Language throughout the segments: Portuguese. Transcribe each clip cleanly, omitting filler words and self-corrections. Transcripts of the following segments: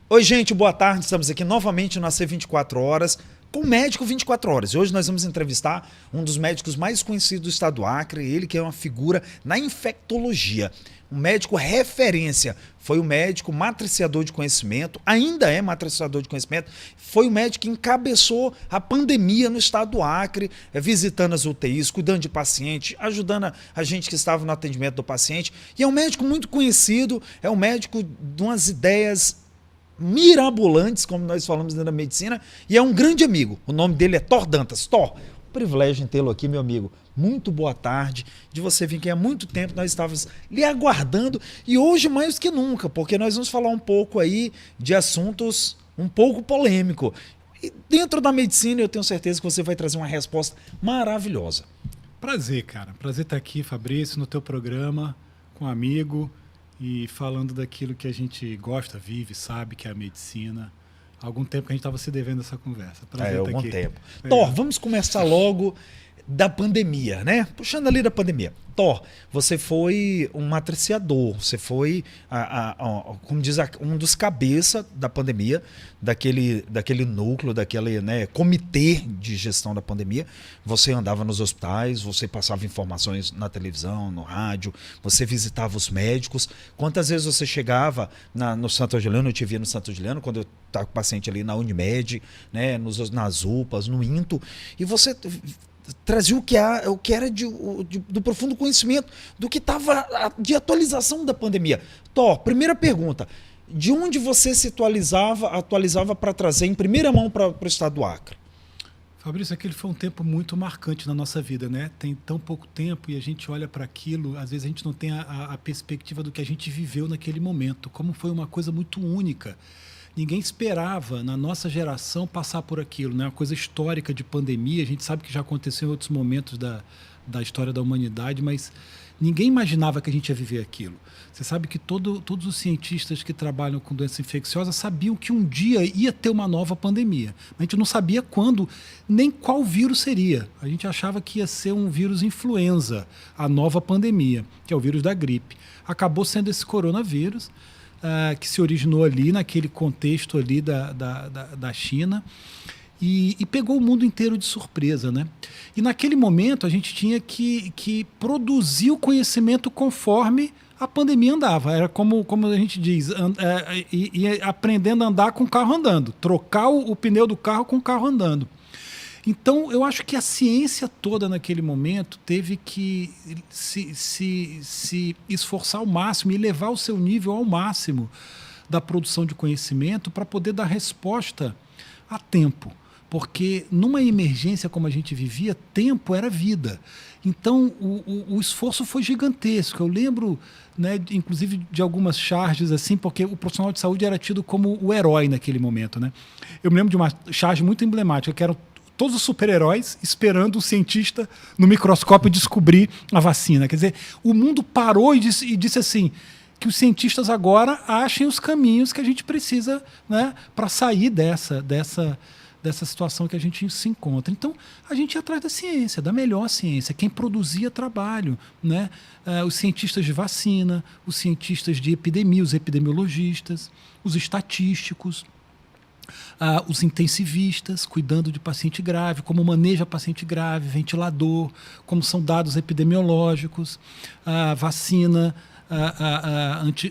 Oi, gente, boa tarde. Estamos aqui novamente no AC 24 Horas com o Médico 24 Horas. E hoje nós vamos entrevistar um dos médicos mais conhecidos do estado do Acre, ele que é uma figura na infectologia. Um médico referência, foi o médico matriciador de conhecimento, ainda é matriciador de conhecimento, foi o médico que encabeçou a pandemia no estado do Acre, visitando as UTIs, cuidando de paciente, ajudando a gente que estava no atendimento do paciente. E é um médico muito conhecido, é um médico de umas ideias mirabolantes, como nós falamos dentro da medicina, e é um grande amigo. O nome dele é Thor Dantas. Thor, privilégio em tê-lo aqui, meu amigo. Muito boa tarde, de você vir aqui há muito tempo, nós estávamos lhe aguardando, e hoje mais que nunca, porque nós vamos falar um pouco aí de assuntos um pouco polêmicos. E dentro da medicina eu tenho certeza que você vai trazer uma resposta maravilhosa. Prazer, cara. Prazer estar aqui, Fabrício, no teu programa, com um amigo e falando daquilo que a gente gosta, vive, sabe, que é a medicina. Há algum tempo que a gente estava se devendo essa conversa. Prazer estar Algum aqui. tempo. Thor, vamos começar logo da pandemia, né? Puxando ali da pandemia. Thor, você foi um matriciador, você foi, como diz, um dos cabeças da pandemia, daquele núcleo, daquele, né, comitê de gestão da pandemia. Você andava nos hospitais, você passava informações na televisão, no rádio, você visitava os médicos. Quantas vezes você chegava no Santo Juliano, eu te via no Santo Juliano, quando eu estava com o paciente ali na Unimed, né, nas UPAs, no INTO, e você trazia o que era do profundo conhecimento do que estava de atualização da pandemia. Thor, primeira pergunta, de onde você se atualizava para trazer em primeira mão para o estado do Acre? Fabrício, aquele foi um tempo muito marcante na nossa vida, né? Tem tão pouco tempo e a gente olha para aquilo, às vezes a gente não tem a perspectiva do que a gente viveu naquele momento, como foi uma coisa muito única. Ninguém esperava, na nossa geração, passar por aquilo, né? Uma coisa histórica de pandemia. A gente sabe que já aconteceu em outros momentos da história da humanidade, mas ninguém imaginava que a gente ia viver aquilo. Você sabe que todos os cientistas que trabalham com doença infecciosa sabiam que um dia ia ter uma nova pandemia. A gente não sabia quando, nem qual vírus seria. A gente achava que ia ser um vírus influenza, a nova pandemia, que é o vírus da gripe. Acabou sendo esse coronavírus, que se originou ali, naquele contexto ali da China, e pegou o mundo inteiro de surpresa, né? E naquele momento a gente tinha que produzir o conhecimento conforme a pandemia andava. Era como a gente diz, aprendendo a andar com o carro andando, trocar o pneu do carro com o carro andando. Então, eu acho que a ciência toda naquele momento teve que se esforçar ao máximo e levar o seu nível ao máximo da produção de conhecimento para poder dar resposta a tempo. Porque numa emergência como a gente vivia, tempo era vida. Então, o esforço foi gigantesco. Eu lembro, né, inclusive, de algumas charges, assim, porque o profissional de saúde era tido como o herói naquele momento, né? Eu me lembro de uma charge muito emblemática, que era todos os super-heróis esperando o cientista no microscópio descobrir a vacina. Quer dizer, o mundo parou e disse assim, que os cientistas agora achem os caminhos que a gente precisa, né, para sair dessa situação que a gente se encontra. Então, a gente ia atrás da ciência, da melhor ciência, quem produzia trabalho, né? Os cientistas de vacina, os cientistas de epidemia, os epidemiologistas, os estatísticos, os intensivistas, cuidando de paciente grave, como maneja paciente grave, ventilador, como são dados epidemiológicos, vacina,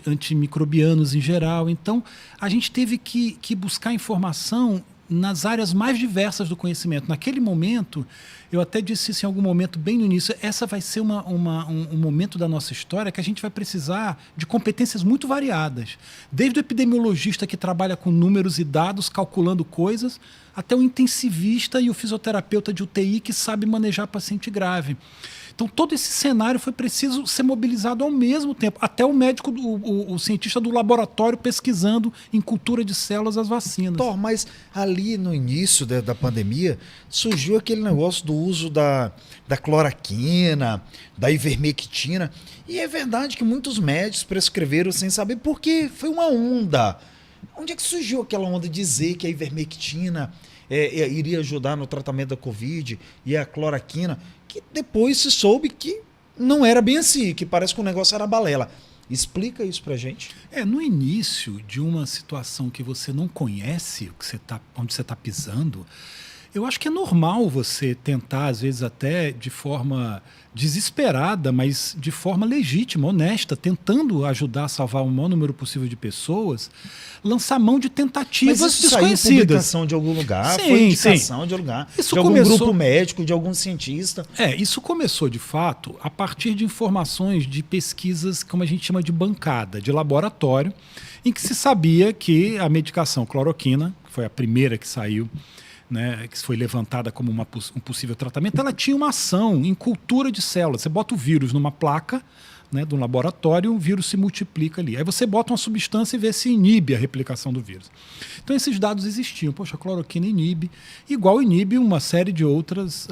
antimicrobianos em geral. Então, a gente teve que buscar informação nas áreas mais diversas do conhecimento. Naquele momento, eu até disse isso em algum momento, bem no início, essa vai ser um momento da nossa história que a gente vai precisar de competências muito variadas. Desde o epidemiologista que trabalha com números e dados, calculando coisas, até o intensivista e o fisioterapeuta de UTI que sabe manejar paciente grave. Então, todo esse cenário foi preciso ser mobilizado ao mesmo tempo. Até o médico, o cientista do laboratório pesquisando em cultura de células as vacinas. Thor, mas ali no início da pandemia surgiu aquele negócio do uso da cloroquina, da ivermectina. E é verdade que muitos médicos prescreveram sem saber por quê. Foi uma onda. Onde é que surgiu aquela onda de dizer que a ivermectina iria ajudar no tratamento da Covid e a cloroquina, que depois se soube que não era bem assim, que parece que o negócio era balela. Explica isso pra gente. No início de uma situação que você não conhece, onde você está pisando, eu acho que é normal você tentar, às vezes até de forma desesperada, mas de forma legítima, honesta, tentando ajudar a salvar o maior número possível de pessoas, lançar mão de tentativas Mas isso desconhecidas. saiu publicação de algum lugar, Sim, foi indicação sim. de algum lugar, Isso de algum começou... grupo médico, de algum cientista. Isso começou, de fato, a partir de informações de pesquisas, como a gente chama de bancada, de laboratório, em que se sabia que a medicação cloroquina, que foi a primeira que saiu, né, que foi levantada como um possível tratamento, ela tinha uma ação em cultura de células. Você bota o vírus numa placa, né, de um laboratório, o vírus se multiplica ali. Aí você bota uma substância e vê se inibe a replicação do vírus. Então esses dados existiam. Poxa, a cloroquina inibe, igual inibe uma série de outros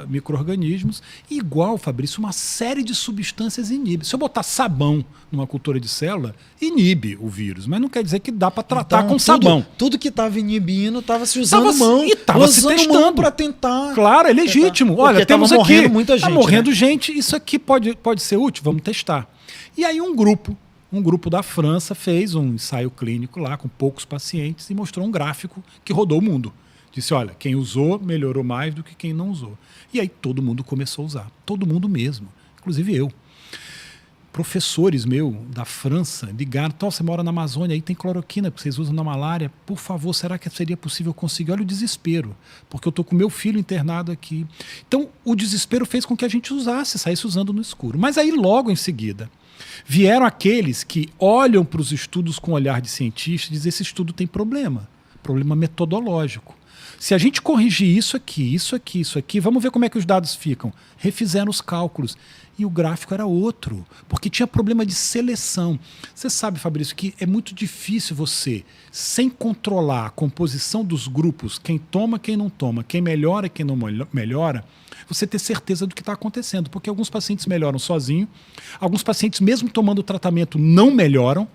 micro-organismos, igual, Fabrício, uma série de substâncias inibe. Se eu botar sabão numa cultura de célula, inibe o vírus, mas não quer dizer que dá para tratar com sabão. Tudo que estava inibindo estava se usando mão. E estava se testando para tentar. Claro, é legítimo. Porque olha, temos morrendo aqui, muita gente. Está morrendo né? gente, isso aqui pode ser útil, vamos testar. E aí um grupo da França fez um ensaio clínico lá com poucos pacientes e mostrou um gráfico que rodou o mundo. Disse, olha, quem usou melhorou mais do que quem não usou. E aí todo mundo começou a usar, todo mundo mesmo, inclusive eu. Professores da França ligaram, você mora na Amazônia, aí tem cloroquina que vocês usam na malária, por favor, será que seria possível conseguir? Olha o desespero, porque eu estou com meu filho internado aqui. Então o desespero fez com que a gente saísse usando no escuro. Mas aí logo em seguida vieram aqueles que olham para os estudos com olhar de cientista e dizem, esse estudo tem problema metodológico. Se a gente corrigir isso aqui, vamos ver como é que os dados ficam. Refizeram os cálculos. E o gráfico era outro, porque tinha problema de seleção. Você sabe, Fabrício, que é muito difícil você, sem controlar a composição dos grupos, quem toma, quem não toma, quem melhora e quem não melhora, você ter certeza do que está acontecendo. Porque alguns pacientes melhoram sozinhos, alguns pacientes, mesmo tomando o tratamento, não melhoram.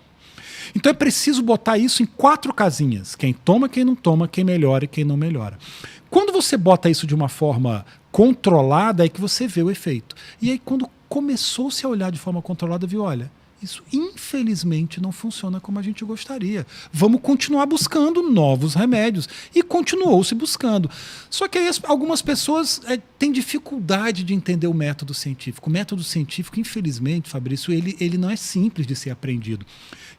Então é preciso botar isso em 4 casinhas. Quem toma, quem não toma, quem melhora e quem não melhora. Quando você bota isso de uma forma controlada, é que você vê o efeito. E aí quando começou-se a olhar de forma controlada, viu, olha, isso infelizmente não funciona como a gente gostaria. Vamos continuar buscando novos remédios. E continuou-se buscando. Só que aí algumas pessoas têm dificuldade de entender o método científico. O método científico, infelizmente, Fabrício, ele não é simples de ser aprendido.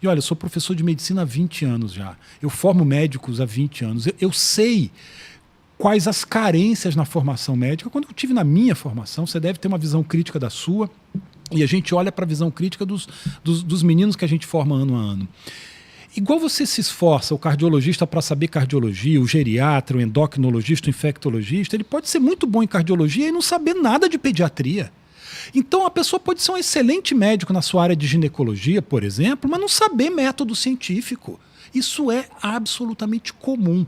E olha, eu sou professor de medicina há 20 anos já. Eu formo médicos há 20 anos. Eu sei quais as carências na formação médica. Quando eu tive na minha formação, você deve ter uma visão crítica da sua, e a gente olha para a visão crítica dos meninos que a gente forma ano a ano. Igual você se esforça, o cardiologista, para saber cardiologia, o geriatra, o endocrinologista, o infectologista, ele pode ser muito bom em cardiologia e não saber nada de pediatria. Então a pessoa pode ser um excelente médico na sua área de ginecologia, por exemplo, mas não saber método científico. Isso é absolutamente comum.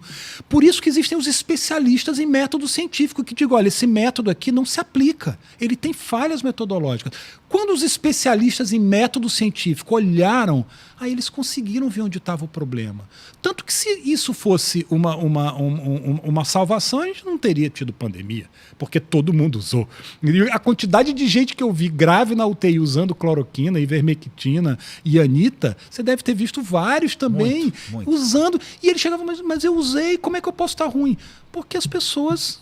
Por isso que existem os especialistas em método científico que digam, olha, esse método aqui não se aplica, ele tem falhas metodológicas. Quando os especialistas em método científico olharam, aí eles conseguiram ver onde estava o problema. Tanto que se isso fosse uma salvação, a gente não teria tido pandemia, porque todo mundo usou. E a quantidade de gente que eu vi grave na UTI usando cloroquina, ivermectina e anita, você deve ter visto vários também muito. usando. E ele chegava, mas eu usei, como é que eu posso estar ruim? Porque as pessoas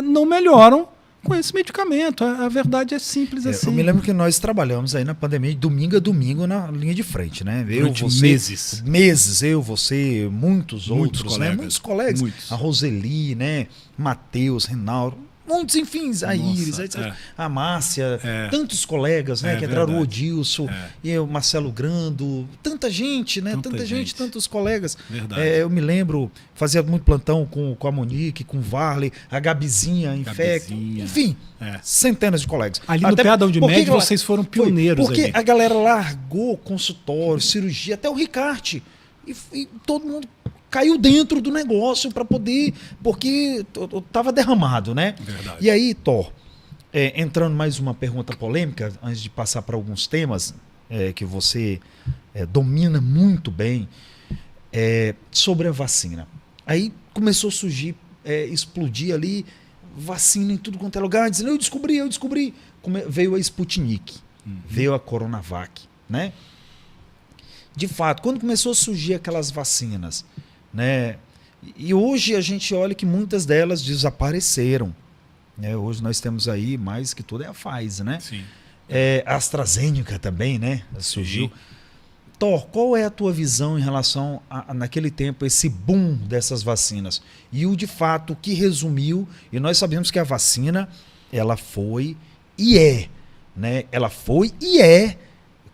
não melhoram com esse medicamento. A verdade é simples assim. Eu me lembro que nós trabalhamos aí na pandemia, domingo a domingo, na linha de frente, né? Meses, eu, você, muitos outros, colegas, né? Muitos colegas. Muitos. A Roseli, né? Matheus, Reinaldo, muitos, enfim, a Iris, a Márcia, tantos colegas, né? Que entraram o Odilson, e o Marcelo Grando, tanta gente, né? Tanta gente, tantos colegas. Eu me lembro, fazia muito plantão com a Monique, com o Varley, a Gabizinha, Infecto, enfim, centenas de colegas. Ali no pé da Unimed, vocês foram pioneiros. Porque ali. a galera largou consultório, cirurgia, até o Ricarte, e todo mundo caiu dentro do negócio para poder, porque estava derramado, né? Verdade. E aí, Thor, entrando mais uma pergunta polêmica, antes de passar para alguns temas que você domina muito bem, sobre a vacina. Aí começou a surgir, explodir ali, vacina em tudo quanto é lugar, dizendo, eu descobri. Veio a Sputnik, veio a Coronavac, né? de fato, quando começou a surgir aquelas vacinas, né? E hoje a gente olha que muitas delas desapareceram. Né? Hoje nós temos aí, mais que tudo, é a Pfizer, né? Sim. A AstraZeneca também, né? Surgiu. Sim. Thor, qual é a tua visão em relação naquele tempo, esse boom dessas vacinas? E o de fato que resumiu, e nós sabemos que a vacina, ela foi e é, né? Ela foi e é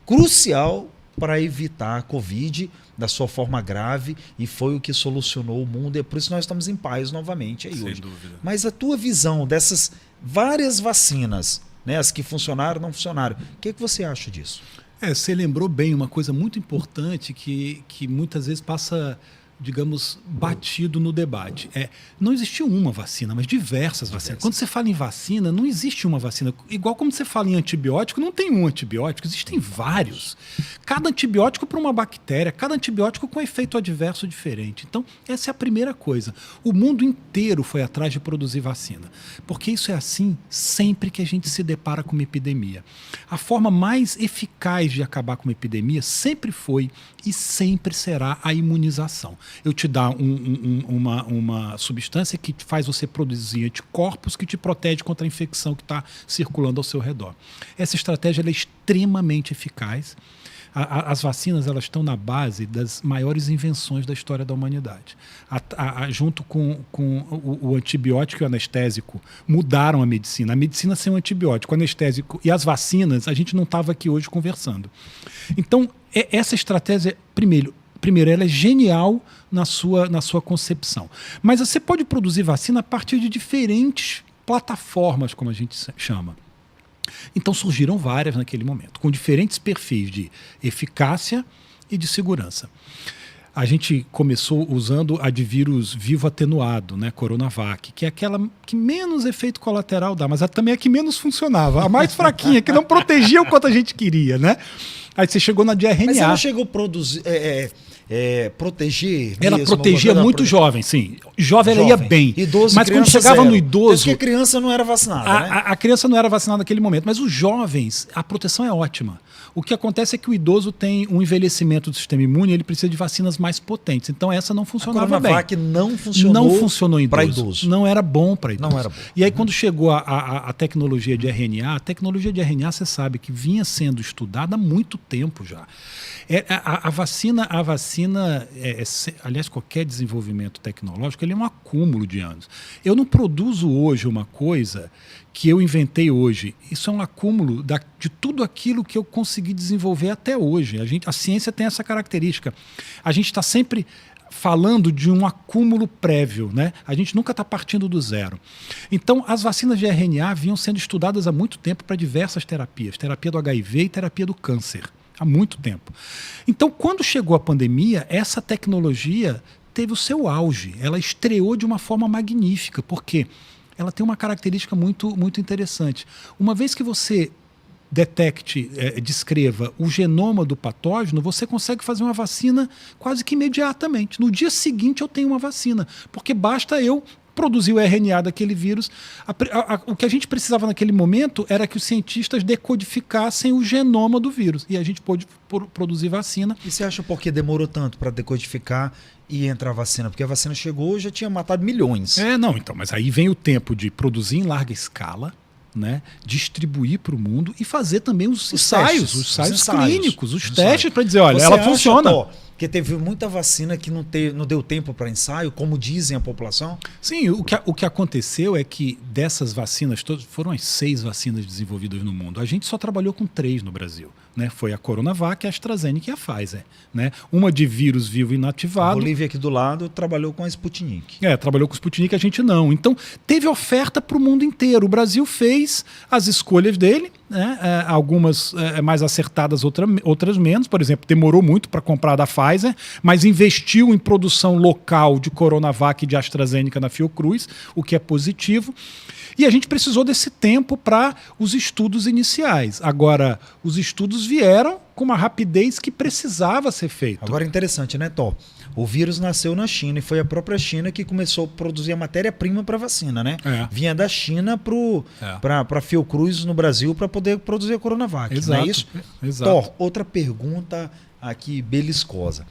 crucial para evitar a Covid da sua forma grave, e foi o que solucionou o mundo, e é por isso que nós estamos em paz novamente aí hoje. Sem dúvida. Mas a tua visão dessas várias vacinas, né, as que funcionaram, não funcionaram, o que você acha disso? Você lembrou bem uma coisa muito importante que muitas vezes passa, digamos, batido no debate. Não existiu uma vacina, mas diversas vacinas. Quando você fala em vacina, não existe uma vacina. Igual como você fala em antibiótico, não tem um antibiótico, existem vários. Cada antibiótico para uma bactéria, cada antibiótico com efeito adverso diferente. Então, essa é a primeira coisa. O mundo inteiro foi atrás de produzir vacina. Porque isso é assim sempre que a gente se depara com uma epidemia. A forma mais eficaz de acabar com uma epidemia sempre foi e sempre será a imunização. Eu te dar uma substância que faz você produzir anticorpos que te protege contra a infecção que está circulando ao seu redor. Essa estratégia ela é extremamente eficaz. As vacinas elas estão na base das maiores invenções da história da humanidade. Junto com o antibiótico e o anestésico, mudaram a medicina. A medicina sem o antibiótico, o anestésico e as vacinas, a gente não estava aqui hoje conversando. Então, essa estratégia, primeiro, ela é genial na sua concepção. Mas você pode produzir vacina a partir de diferentes plataformas, como a gente chama. Então surgiram várias naquele momento, com diferentes perfis de eficácia e de segurança. A gente começou usando a de vírus vivo atenuado, né, Coronavac, que é aquela que menos efeito colateral dá, mas também é a que menos funcionava, a mais fraquinha, que não protegia o quanto a gente queria, né? Aí você chegou na de RNA. Mas você não chegou a produzir... proteger ela mesmo, protegia muito jovem, sim. Jovem ela ia bem. Idoso, mas quando chegava no idoso... Porque a criança não era vacinada, né? A criança não era vacinada naquele momento, mas os jovens, a proteção é ótima. O que acontece é que o idoso tem um envelhecimento do sistema imune, ele precisa de vacinas mais potentes. Então essa não funcionava bem. A Coronavac não funcionou em para idoso. Não era bom para idoso. Não era bom. E aí quando chegou a tecnologia de RNA, a tecnologia de RNA você sabe que vinha sendo estudada há muito tempo já. A vacina, aliás, qualquer desenvolvimento tecnológico, ele é um acúmulo de anos. Eu não produzo hoje uma coisa que eu inventei hoje. Isso é um acúmulo de tudo aquilo que eu consegui desenvolver até hoje. A ciência tem essa característica. A gente está sempre falando de um acúmulo prévio, né? A gente nunca está partindo do zero. Então, as vacinas de RNA vinham sendo estudadas há muito tempo para diversas terapias. Terapia do HIV e terapia do câncer. Há muito tempo. Então, quando chegou a pandemia, essa tecnologia teve o seu auge. Ela estreou de uma forma magnífica. Por quê? Ela tem uma característica muito, muito interessante. Uma vez que você descreva o genoma do patógeno, você consegue fazer uma vacina quase que imediatamente. No dia seguinte eu tenho uma vacina, porque basta eu produzir o RNA daquele vírus. O que a gente precisava naquele momento era que os cientistas decodificassem o genoma do vírus, e a gente pôde produzir vacina. E você acha por que demorou tanto para decodificar e entrar a vacina? Porque a vacina chegou e já tinha matado milhões. Mas aí vem o tempo de produzir em larga escala, né, distribuir para o mundo e fazer também os ensaios clínicos, os testes para dizer, olha, ela funciona. Porque teve muita vacina que não deu tempo para ensaio, como dizem a população? Sim, o que aconteceu é que dessas vacinas todas, foram as 6 vacinas desenvolvidas no mundo. A gente só trabalhou com 3 no Brasil. Né? Foi a Coronavac, a AstraZeneca e a Pfizer. Né? Uma de vírus vivo inativado. A Bolívia aqui do lado trabalhou com a Sputnik. Trabalhou com a Sputnik, a gente não. Então, teve oferta para o mundo inteiro. O Brasil fez as escolhas dele, né? Algumas mais acertadas, outras menos. Por exemplo, demorou muito para comprar da Pfizer, mas investiu em produção local de Coronavac e de AstraZeneca na Fiocruz, o que é positivo. E a gente precisou desse tempo para os estudos iniciais. Agora, os estudos vieram com uma rapidez que precisava ser feita. Agora, interessante, né, Thor? O vírus nasceu na China e foi a própria China que começou a produzir a matéria-prima para a vacina, né? Vinha da China para a Fiocruz no Brasil para poder produzir a Coronavac. Exato. Não é isso? Exato. Thor, outra pergunta aqui beliscosa.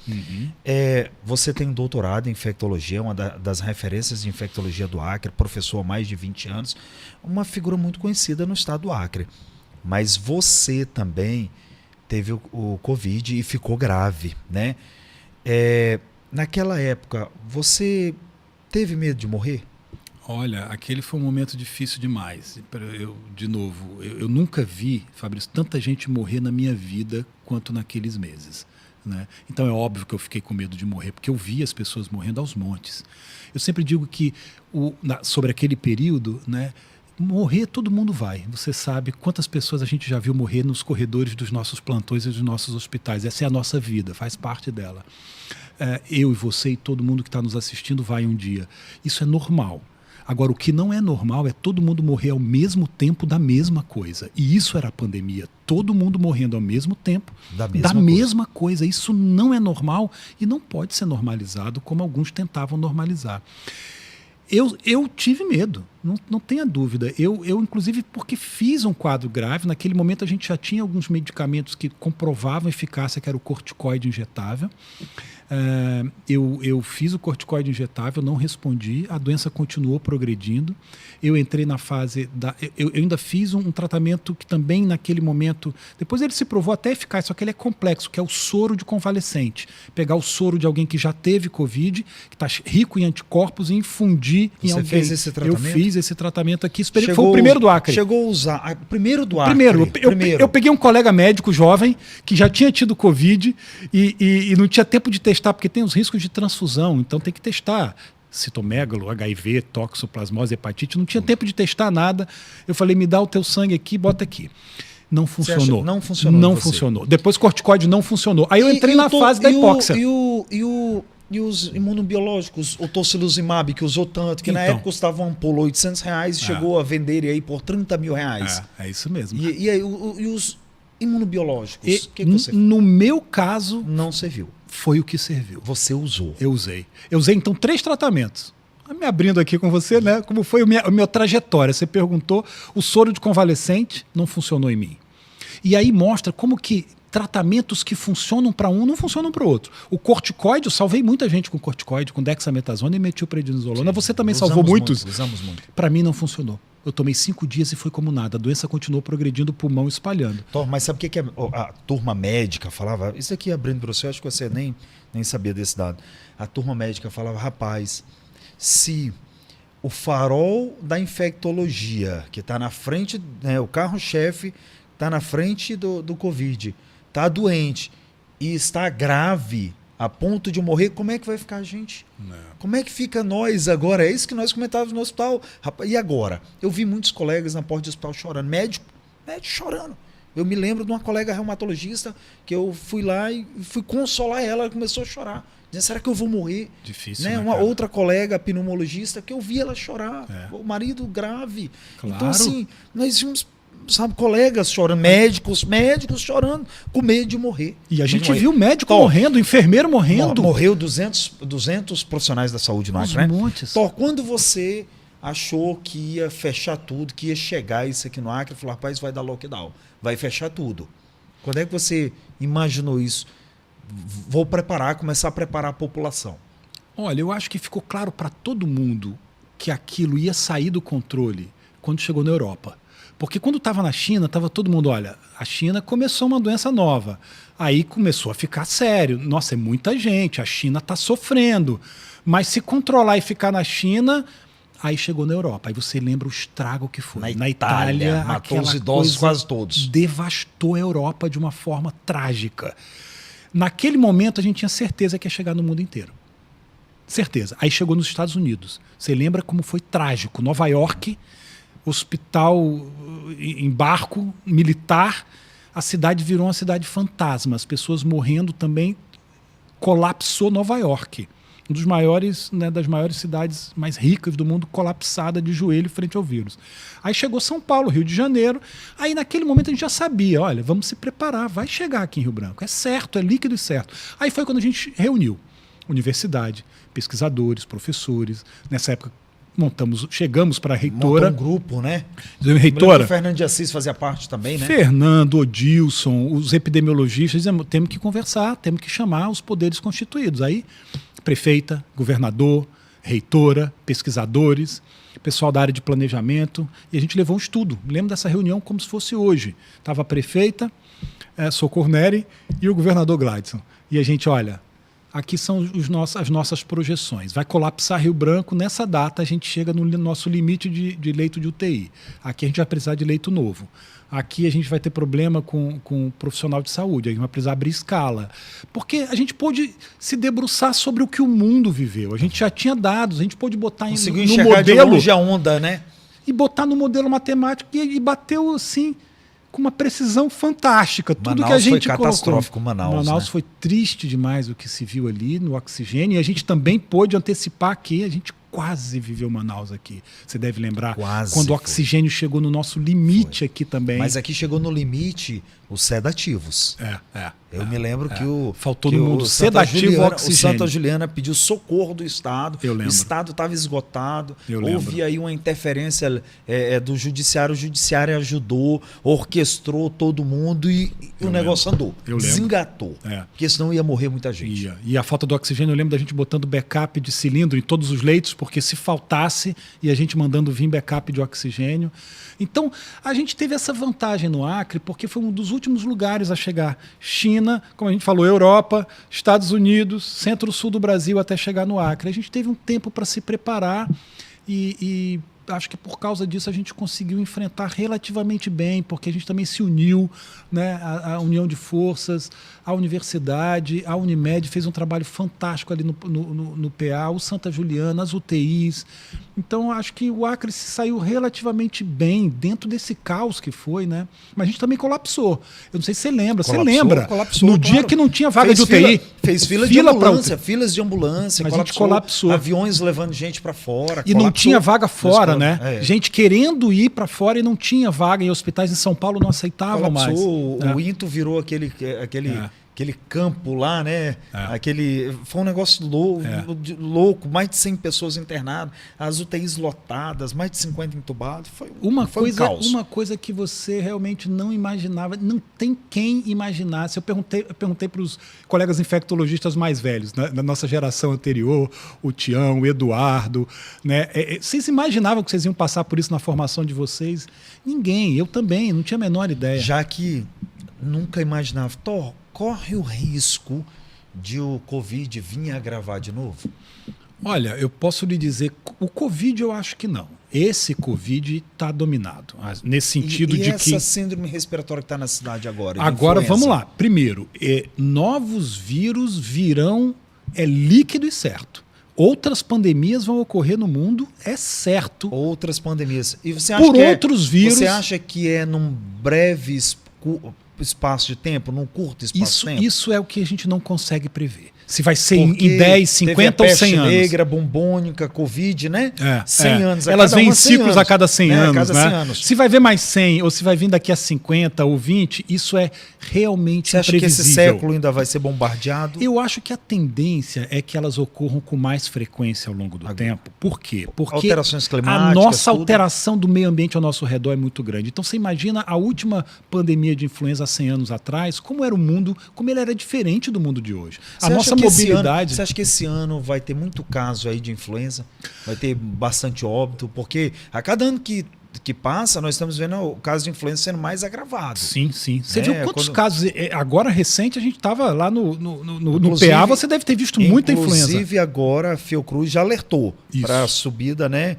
Você tem um doutorado em infectologia, uma das referências de infectologia do Acre, professor há mais de 20 anos, uma figura muito conhecida no estado do Acre. Mas você também teve o Covid e ficou grave, né? Naquela época, você teve medo de morrer? Olha, aquele foi um momento difícil demais. Eu nunca vi, Fabrício, tanta gente morrer na minha vida quanto naqueles meses, né? Então é óbvio que eu fiquei com medo de morrer, porque eu vi as pessoas morrendo aos montes. Eu sempre digo que sobre aquele período, né, morrer todo mundo vai. Você sabe quantas pessoas a gente já viu morrer nos corredores dos nossos plantões e dos nossos hospitais. Essa é a nossa vida, faz parte dela. Eu e você e todo mundo que está nos assistindo vai um dia. Isso é normal. Agora, o que não é normal é todo mundo morrer ao mesmo tempo da mesma coisa. E isso era a pandemia. Todo mundo morrendo ao mesmo tempo da mesma coisa. Isso não é normal e não pode ser normalizado como alguns tentavam normalizar. Eu tive medo, não tenha dúvida. Eu, inclusive, porque fiz um quadro grave, naquele momento a gente já tinha alguns medicamentos que comprovavam eficácia, que era o corticoide injetável. Eu fiz o corticoide injetável, não respondi, a doença continuou progredindo. Eu entrei na fase eu ainda fiz um tratamento que também naquele momento, depois ele se provou até eficaz, só que ele é complexo, que é o soro de convalescente. Pegar o soro de alguém que já teve Covid, que está rico em anticorpos, e infundir em alguém. Você fez esse tratamento? Eu fiz esse tratamento aqui, foi o primeiro do Acre. Chegou a usar, primeiro do Acre? Primeiro. Eu peguei um colega médico jovem, que já tinha tido Covid e não tinha tempo de testar, porque tem os riscos de transfusão, então tem que testar citomegalo, HIV, toxoplasmose, hepatite, não tinha tempo de testar nada. Eu falei, me dá o teu sangue aqui, bota aqui. Não funcionou. Não funcionou. Não funcionou. Depois corticoide não funcionou. Aí eu entrei na fase da hipóxia. E os imunobiológicos, o tocilizumab, que usou tanto, que na época custava uma ampola R$800 e chegou a vender aí por R$30 mil. É isso mesmo. E os imunobiológicos, o que você fez? No meu caso... Não serviu. Foi o que serviu. Você usou. Eu usei. Eu usei, então, 3 tratamentos. Me abrindo aqui com você, né? Como foi a minha trajetória. Você perguntou, o soro de convalescente não funcionou em mim. E aí mostra como que tratamentos que funcionam para um não funcionam para o outro. O corticoide, eu salvei muita gente com corticoide, com dexametasona e metilprednisolona. Você também salvou muitos? Usamos muito. Para mim não funcionou. Eu tomei 5 dias e foi como nada. A doença continuou progredindo, o pulmão espalhando. Mas sabe o que a turma médica falava? Isso aqui abrindo para você, acho que você nem sabia desse dado. A turma médica falava, rapaz, se o farol da infectologia, que está na frente, né, o carro-chefe está na frente do Covid, está doente e está grave a ponto de morrer, como é que vai ficar a gente? Não. Como é que fica nós agora? É isso que nós comentávamos no hospital. E agora? Eu vi muitos colegas na porta do hospital chorando, médico chorando. Eu me lembro de uma colega reumatologista que eu fui lá e fui consolar ela começou a chorar. Dizendo, será que eu vou morrer? Difícil, né? Uma outra colega pneumologista que eu vi ela chorar. O marido grave. Claro. Então, assim, nós vimos... colegas chorando, médicos chorando, com medo de morrer. E a gente viu médico morrendo, enfermeiro morrendo. Morreu 200 profissionais da saúde no Acre, né? Montes. Então, quando você achou que ia fechar tudo, que ia chegar isso aqui no Acre, falou, rapaz, vai dar lockdown, vai fechar tudo. Quando é que você imaginou isso? Vou começar a preparar a população. Olha, eu acho que ficou claro para todo mundo que aquilo ia sair do controle quando chegou na Europa. Porque quando estava na China, estava todo mundo, olha, a China começou uma doença nova. Aí começou a ficar sério. Nossa, é muita gente, a China está sofrendo. Mas se controlar e ficar na China, aí chegou na Europa. Aí você lembra o estrago que foi. Na Itália matou os idosos quase todos. Devastou a Europa de uma forma trágica. Naquele momento a gente tinha certeza que ia chegar no mundo inteiro. Certeza. Aí chegou nos Estados Unidos. Você lembra como foi trágico? Nova York... hospital em barco militar, a cidade virou uma cidade fantasma, as pessoas morrendo também, colapsou Nova York, um dos maiores, né, das maiores cidades mais ricas do mundo, colapsada de joelho frente ao vírus. Aí chegou São Paulo, Rio de Janeiro, aí naquele momento a gente já sabia, olha, vamos se preparar, vai chegar aqui em Rio Branco, é certo, é líquido e certo. Aí foi quando a gente reuniu universidade, pesquisadores, professores, nessa época chegamos para a Montou reitora. um grupo, né? Reitora, O Fernando de Assis fazia parte também, né? Fernando, Odilson, os epidemiologistas, dizemos, temos que conversar, temos que chamar os poderes constituídos. Aí, prefeita, governador, reitora, pesquisadores, pessoal da área de planejamento, e a gente levou um estudo. Me lembro dessa reunião como se fosse hoje. Estava a prefeita, Socorro Neri, e o governador Gladson. E a gente, olha, aqui são as nossas projeções. Vai colapsar Rio Branco, nessa data a gente chega no nosso limite de leito de UTI. Aqui a gente vai precisar de leito novo. Aqui a gente vai ter problema com o profissional de saúde, a gente vai precisar abrir escala. Porque a gente pôde se debruçar sobre o que o mundo viveu. A gente já tinha dados, a gente pôde botar no enxergar de modelo longe a onda, né? e botar no modelo matemático e bateu assim com uma precisão fantástica. Tudo que a gente foi catastrófico, Manaus. Manaus, né? foi triste demais o que se viu ali no oxigênio, e a gente também pôde antecipar aqui, a gente quase viveu Manaus aqui. Você deve lembrar Quase quando o foi. oxigênio chegou no nosso limite aqui também. Mas aqui chegou no limite os sedativos. Eu me lembro que o... Faltou que no mundo o Santa sedativo Juliana, oxigênio. O Santa Juliana pediu socorro do Estado. Eu lembro. O Estado estava esgotado. Eu Houve lembro. aí uma interferência do Judiciário. O Judiciário ajudou, orquestrou todo mundo e o negócio andou. Eu lembro. Desengatou. Porque senão ia morrer muita gente. E a falta do oxigênio, eu lembro da gente botando backup de cilindro em todos os leitos, porque se faltasse, e a gente mandando vir backup de oxigênio. Então, a gente teve essa vantagem no Acre, porque foi um dos últimos lugares a chegar. China, como a gente falou, Europa, Estados Unidos, centro-sul do Brasil, até chegar no Acre. A gente teve um tempo para se preparar e acho que por causa disso a gente conseguiu enfrentar relativamente bem, porque a gente também se uniu, né? A união de forças, a universidade, a Unimed fez um trabalho fantástico ali no PA, o Santa Juliana, as UTIs. Então, acho que o Acre se saiu relativamente bem dentro desse caos que foi, né? Mas a gente também colapsou. Eu não sei se você lembra. Você lembra? Colapsou, no dia que não tinha vaga de UTI. Fez filas de ambulância. Mas a gente colapsou. Aviões levando gente para fora. E não tinha vaga fora, né? É. Gente querendo ir para fora e não tinha vaga em hospitais em São Paulo, não aceitavam mais. O INTO virou aquele campo lá, né? Foi um negócio louco, mais de 100 pessoas internadas, as UTIs lotadas, mais de 50 entubados. Foi um caos. Uma coisa que você realmente não imaginava, não tem quem imaginasse. Eu perguntei para os colegas infectologistas mais velhos, né, da nossa geração anterior, o Tião, o Eduardo, né? Vocês imaginavam que vocês iam passar por isso na formação de vocês? Ninguém, eu também, não tinha a menor ideia. Já que nunca imaginava, corre o risco de o Covid vir agravar de novo? Olha, eu posso lhe dizer, o Covid eu acho que não. Esse Covid está dominado, nesse sentido de que... E essa síndrome respiratória que está na cidade agora? Agora, vamos lá. Primeiro, novos vírus virão, é líquido e certo. Outras pandemias vão ocorrer no mundo, é certo. Outras pandemias. E você acha vírus... Você acha que é num breve espaço de tempo, num curto espaço de tempo? Isso é o que a gente não consegue prever. Se vai ser em 10, 50 ou 100 anos. Negra, bombônica, Covid, né? 100 anos. Elas vêm em ciclos a cada 100 anos. Cada 100 né? anos. Se vai ver mais 100 ou se vai vir daqui a 50 ou 20, isso é realmente imprevisível. Você acha que esse século ainda vai ser bombardeado? Eu acho que a tendência é que elas ocorram com mais frequência ao longo do tempo. Por quê? Porque alterações climáticas, a nossa alteração do meio ambiente ao nosso redor é muito grande. Então você imagina a última pandemia de influenza há 100 anos atrás, como era o mundo, como ele era diferente do mundo de hoje. A nossa mobilidade... Você acha que esse ano vai ter muito caso aí de influenza? Vai ter bastante óbito? Porque a cada ano que passa, nós estamos vendo o caso de influenza sendo mais agravado. Sim, sim. Você viu quantos casos? Agora, recente, a gente estava lá no PA, você deve ter visto muita influenza. Inclusive, agora a Fiocruz já alertou para a subida, né,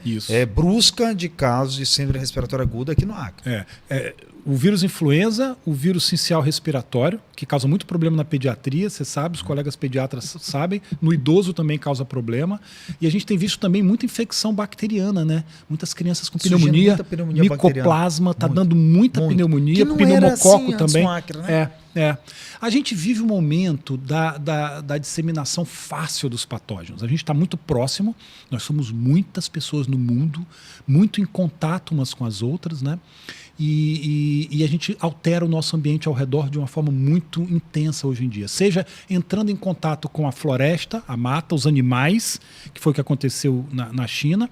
brusca de casos de síndrome respiratória aguda aqui no Acre. O vírus influenza, o vírus sincial respiratório, que causa muito problema na pediatria, você sabe, os colegas pediatras sabem, no idoso também causa problema. E a gente tem visto também muita infecção bacteriana, né? Muitas crianças com pneumonia, micoplasma, está dando muita pneumonia, pneumococo também. Acre, né? A gente vive um momento da disseminação fácil dos patógenos. A gente está muito próximo, nós somos muitas pessoas no mundo, muito em contato umas com as outras, né? e a gente altera o nosso ambiente ao redor de uma forma muito intensa hoje em dia. Seja entrando em contato com a floresta, a mata, os animais, que foi o que aconteceu na China,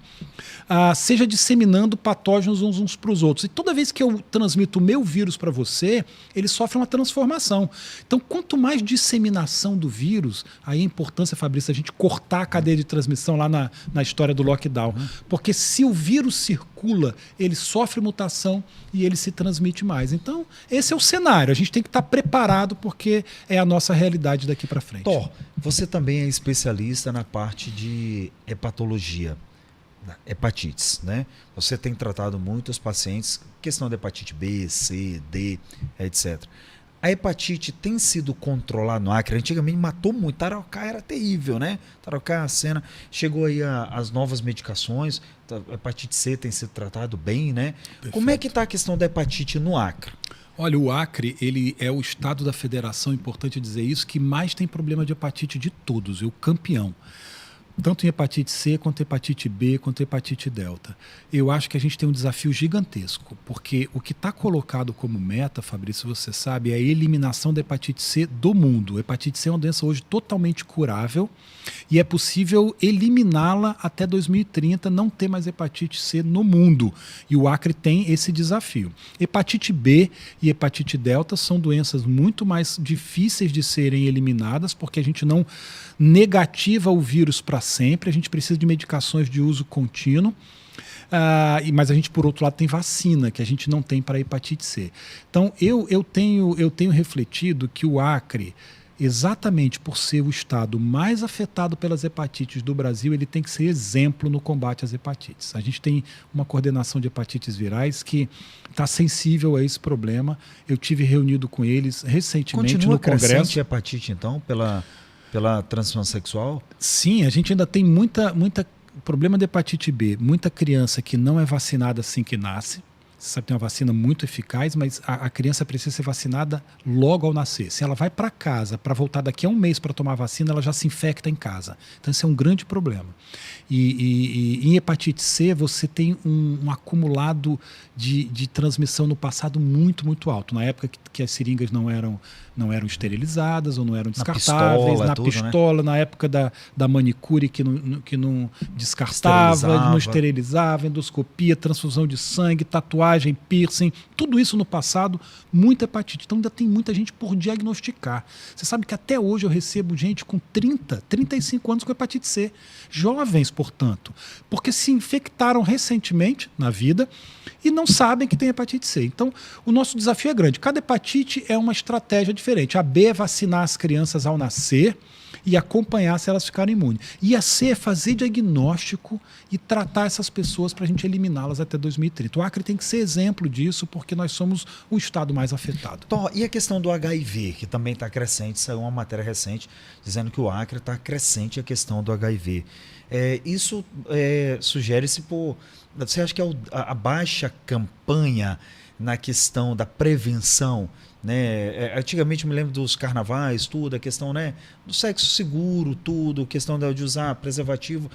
seja disseminando patógenos uns para os outros. E toda vez que eu transmito o meu vírus para você, ele sofre uma transformação. Então, quanto mais disseminação do vírus, aí a importância, Fabrício, a gente cortar a cadeia de transmissão lá na história do lockdown. Porque se o vírus circula, ele sofre mutação e ele se transmite mais. Então, esse é o cenário. A gente tem que estar preparado porque é a nossa realidade daqui para frente. Thor, você também é especialista na parte de hepatologia, hepatites, né? Você tem tratado muitos pacientes, questão de hepatite B, C, D, etc. A hepatite tem sido controlada no Acre. Antigamente matou muito. Tarauacá era terrível, né? Tarauacá, a cena. Chegou aí as novas medicações. A hepatite C tem sido tratado bem, né? Perfeito. Como é que está a questão da hepatite no Acre? Olha, o Acre, ele é o estado da federação, importante dizer isso, que mais tem problema de hepatite de todos, é o campeão. Tanto em hepatite C, quanto hepatite B, quanto hepatite delta. Eu acho que a gente tem um desafio gigantesco, porque o que está colocado como meta, Fabrício, você sabe, é a eliminação da hepatite C do mundo. A hepatite C é uma doença hoje totalmente curável e é possível eliminá-la até 2030, não ter mais hepatite C no mundo. E o Acre tem esse desafio. Hepatite B e hepatite delta são doenças muito mais difíceis de serem eliminadas, porque a gente não negativa o vírus para sempre, a gente precisa de medicações de uso contínuo, mas a gente, por outro lado, tem vacina, que a gente não tem para a hepatite C. Então, eu tenho refletido que o Acre, exatamente por ser o estado mais afetado pelas hepatites do Brasil, ele tem que ser exemplo no combate às hepatites. A gente tem uma coordenação de hepatites virais que está sensível a esse problema. Eu tive reunido com eles recentemente no Congresso. Continua crescente a hepatite, então, pela transmissão sexual? Sim, a gente ainda tem muita problema de hepatite B, muita criança que não é vacinada assim que nasce. Você sabe que tem uma vacina muito eficaz, mas a criança precisa ser vacinada logo ao nascer. Se ela vai para casa para voltar daqui a um mês para tomar a vacina, ela já se infecta em casa. Então, esse é um grande problema. E em hepatite C, você tem um acumulado de transmissão no passado muito, muito alto. Na época que as seringas não eram esterilizadas ou não eram descartáveis, na pistola, né? Na época da manicure que não descartava, não esterilizava, endoscopia, transfusão de sangue, tatuagem, piercing, tudo isso no passado, muita hepatite. Então ainda tem muita gente por diagnosticar. Você sabe que até hoje eu recebo gente com 30, 35 anos com hepatite C, jovens, portanto, porque se infectaram recentemente na vida e não sabem que tem hepatite C. Então, o nosso desafio é grande. Cada hepatite é uma estratégia diferente. A B é vacinar as crianças ao nascer e acompanhar se elas ficarem imunes. E a C é fazer diagnóstico e tratar essas pessoas para a gente eliminá-las até 2030. O Acre tem que ser exemplo disso, porque nós somos o estado mais afetado. Então, e a questão do HIV, que também está crescente, saiu uma matéria recente dizendo que o Acre está crescente a questão do HIV. Isso sugere-se por... Você acha que a baixa campanha na questão da prevenção, né? Antigamente eu me lembro dos carnavais, tudo, a questão, né, do sexo seguro, tudo, a questão de usar preservativo.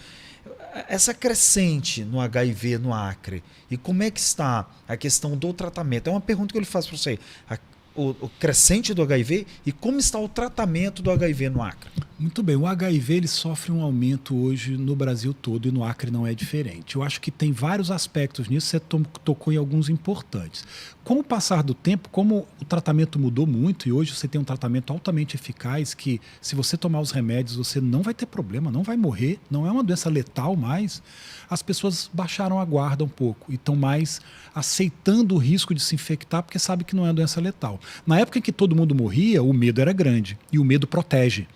Essa crescente no HIV no Acre, e como é que está a questão do tratamento? É uma pergunta que eu lhe faço para você. O crescente do HIV e como está o tratamento do HIV no Acre? Muito bem, o HIV ele sofre um aumento hoje no Brasil todo e no Acre não é diferente. Eu acho que tem vários aspectos nisso, você tocou em alguns importantes. Com o passar do tempo, como o tratamento mudou muito e hoje você tem um tratamento altamente eficaz que se você tomar os remédios você não vai ter problema, não vai morrer, não é uma doença letal mais, as pessoas baixaram a guarda um pouco e estão mais aceitando o risco de se infectar porque sabe que não é uma doença letal. Na época em que todo mundo morria, o medo era grande e o medo protege.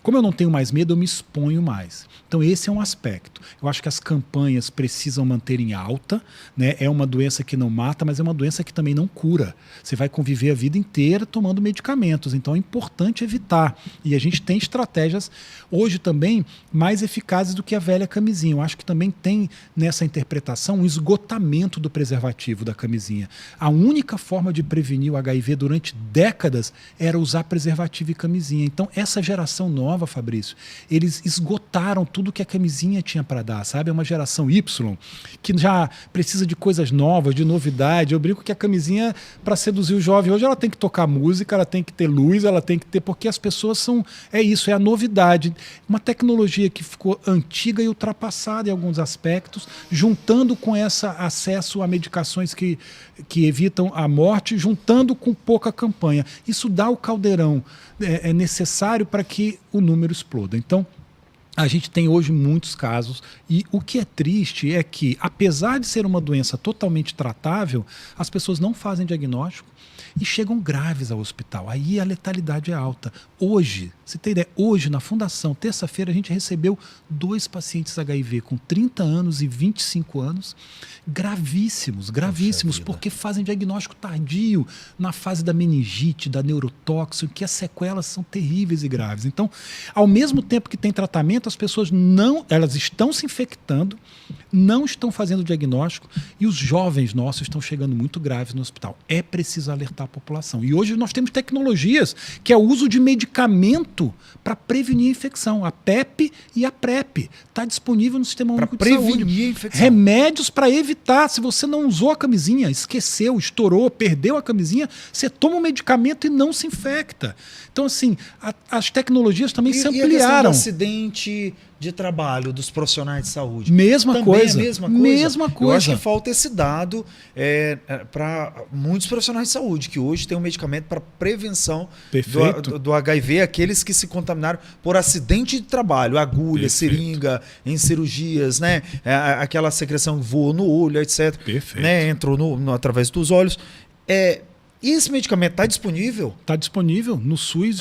Como eu não tenho mais medo, eu me exponho mais. Então esse é um aspecto. Eu acho que as campanhas precisam manter em alta, né? É uma doença que não mata, mas é uma doença que também não cura. Você vai conviver a vida inteira tomando medicamentos, então é importante evitar. E a gente tem estratégias hoje também mais eficazes do que a velha camisinha. Eu acho que também tem nessa interpretação um esgotamento do preservativo da camisinha. A única forma de prevenir o HIV durante décadas era usar preservativo e camisinha. Então essa geração nova nova, Fabrício. Eles esgotaram tudo que a camisinha tinha para dar, sabe? É uma geração Y que já precisa de coisas novas, de novidade. Eu brinco que a camisinha, para seduzir o jovem hoje, ela tem que tocar música, ela tem que ter luz, ela tem que ter... Porque as pessoas são... É isso, é a novidade. Uma tecnologia que ficou antiga e ultrapassada em alguns aspectos, juntando com esse acesso a medicações que evitam a morte, juntando com pouca campanha. Isso dá o caldeirão necessário para que o número exploda. Então, a gente tem hoje muitos casos e o que é triste é que, apesar de ser uma doença totalmente tratável, as pessoas não fazem diagnóstico e chegam graves ao hospital. Aí a letalidade é alta. Hoje, você tem ideia, hoje na Fundação, terça-feira, a gente recebeu 2 pacientes HIV com 30 anos e 25 anos, gravíssimos, porque fazem diagnóstico tardio na fase da meningite, da neurotóxico, que as sequelas são terríveis e graves. Então, ao mesmo tempo que tem tratamento, as pessoas elas estão se infectando, não estão fazendo diagnóstico e os jovens nossos estão chegando muito graves no hospital. É preciso alertar a população. E hoje nós temos tecnologias que é o uso de medicamento para prevenir a infecção. A PEP e a PrEP. Está disponível no Sistema Único de Saúde. Para prevenir a infecção. Remédios para evitar. Se você não usou a camisinha, esqueceu, estourou, perdeu a camisinha, você toma um medicamento e não se infecta. Então, assim, as tecnologias também se ampliaram. E a questão do acidente de trabalho dos profissionais de saúde? Mesma também coisa. É a mesma coisa. Mesma coisa. Eu acho que falta esse dado para muitos profissionais de saúde, que hoje tem um medicamento para prevenção do HIV, aqueles que se contaminaram por acidente de trabalho, agulha, seringa, em cirurgias, né? Aquela secreção que voou no olho, etc. Perfeito. Né? Entrou através dos olhos. E esse medicamento está disponível? Está disponível no SUS,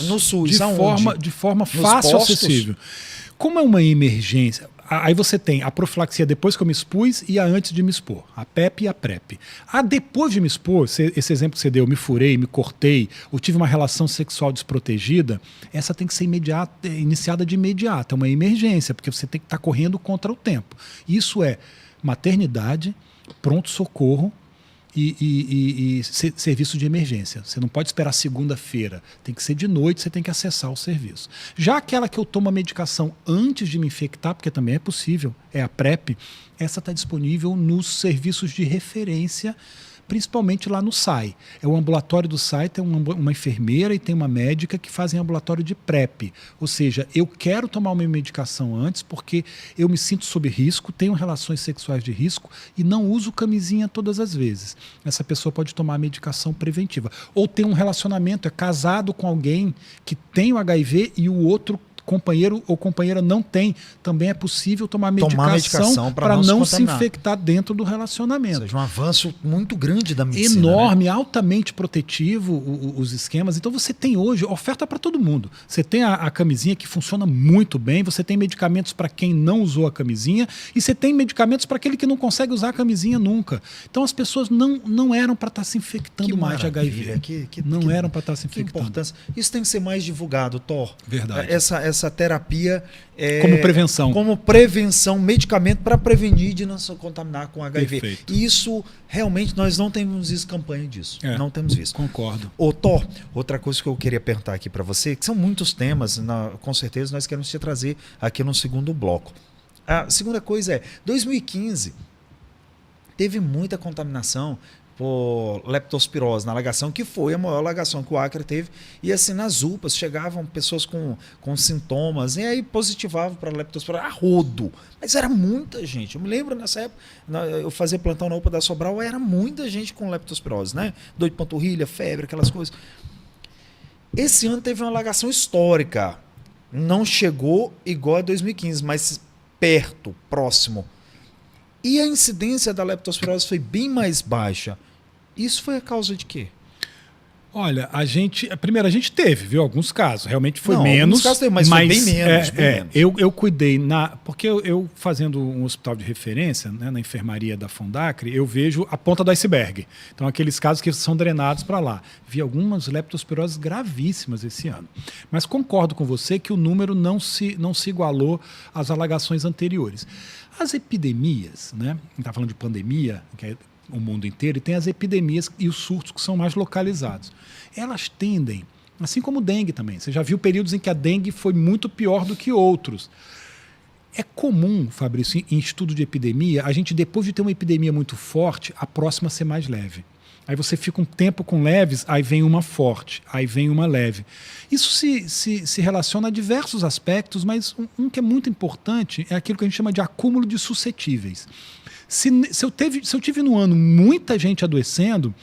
de forma Nos fácil, postos? acessível. Como é uma emergência, aí você tem a profilaxia depois que eu me expus e a antes de me expor, a PEP e a PrEP. A depois de me expor, esse exemplo que você deu, me furei, me cortei, ou tive uma relação sexual desprotegida, essa tem que ser iniciada de imediato, é uma emergência, porque você tem que estar correndo contra o tempo. Isso é maternidade, pronto-socorro, e serviço de emergência. Você não pode esperar segunda-feira. Tem que ser de noite, você tem que acessar o serviço. Já aquela que eu tomo a medicação antes de me infectar, porque também é possível, é a PrEP, essa está disponível nos serviços de referência, principalmente lá no SAI. O ambulatório do SAI tem uma enfermeira e tem uma médica que fazem ambulatório de PrEP. Ou seja, eu quero tomar uma medicação antes porque eu me sinto sob risco, tenho relações sexuais de risco e não uso camisinha todas as vezes. Essa pessoa pode tomar a medicação preventiva. Ou tem um relacionamento, é casado com alguém que tem o HIV e o outro companheiro ou companheira não tem, também é possível tomar medicação para não se infectar dentro do relacionamento. Ou seja, um avanço muito grande da medicina. Enorme, né? Altamente protetivo os esquemas. Então você tem hoje oferta para todo mundo. Você tem a camisinha que funciona muito bem, você tem medicamentos para quem não usou a camisinha e você tem medicamentos para aquele que não consegue usar a camisinha nunca. Então as pessoas não eram para estar se infectando mais de HIV. Não eram para estar se infectando. Importância. Isso tem que ser mais divulgado, Thor. Verdade. Essa terapia como prevenção, medicamento para prevenir de não se contaminar com HIV. Perfeito. E isso, realmente, nós não temos visto campanha disso. Não temos visto. Concordo. Thor, outra coisa que eu queria perguntar aqui para você, que são muitos temas, com certeza nós queremos te trazer aqui no segundo bloco. A segunda coisa é, 2015, teve muita contaminação por leptospirose na alagação, que foi a maior alagação que o Acre teve. E assim, nas UPAs chegavam pessoas com sintomas, e aí positivavam para leptospirose a rodo. Mas era muita gente. Eu me lembro nessa época, eu fazia plantão na UPA da Sobral, era muita gente com leptospirose, né? Dor de panturrilha, febre, aquelas coisas. Esse ano teve uma alagação histórica. Não chegou igual a 2015, mas perto, próximo. E a incidência da leptospirose foi bem mais baixa. Isso foi a causa de quê? Olha, primeiro a gente teve, viu, alguns casos, realmente foi menos. Alguns casos teve, mas foi bem menos. Eu cuidei, porque eu fazendo um hospital de referência, né, na enfermaria da Fundacre, eu vejo a ponta do iceberg. Então, aqueles casos que são drenados para lá. Vi algumas leptospiroses gravíssimas esse ano. Mas concordo com você que o número não se igualou às alagações anteriores. As epidemias, né, a gente está falando de pandemia, que é o mundo inteiro, e tem as epidemias e os surtos que são mais localizados. Elas tendem, Assim como dengue também. Você já viu períodos em que a dengue foi muito pior do que outros. É comum, Fabrício, em estudo de epidemia, a gente, depois de ter uma epidemia muito forte, a próxima ser mais leve. Aí você fica um tempo com leves, aí vem uma forte, aí vem uma leve. Isso se relaciona a diversos aspectos, mas um que é muito importante é aquilo que a gente chama de acúmulo de suscetíveis. Se eu tive no ano muita gente adoecendo,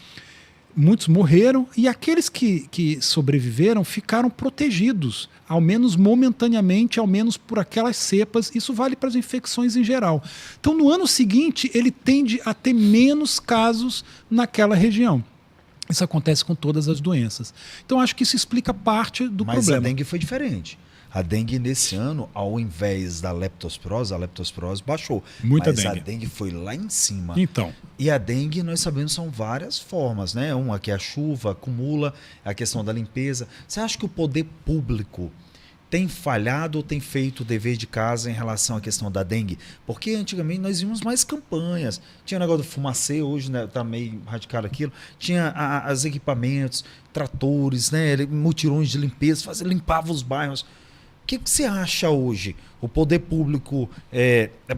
muitos morreram e aqueles que sobreviveram ficaram protegidos, ao menos momentaneamente, ao menos por aquelas cepas. Isso vale para as infecções em geral. Então, no ano seguinte, ele tende a ter menos casos naquela região. Isso acontece com todas as doenças. Então, acho que isso explica parte do problema. Mas a dengue foi diferente. A dengue nesse ano, ao invés da leptospirose, a leptospirose baixou. Muita mas dengue. A dengue foi lá em cima. Então. E a dengue, nós sabemos, são várias formas, né? Uma que é a chuva, acumula, a questão da limpeza. Você acha que o poder público tem falhado ou tem feito o dever de casa em relação à questão da dengue? Porque antigamente nós vimos mais campanhas. Tinha o negócio do fumacê, hoje né, tá meio radical aquilo. Tinha os equipamentos, tratores, né, mutirões de limpeza, limpava os bairros. O que você acha hoje? O poder público,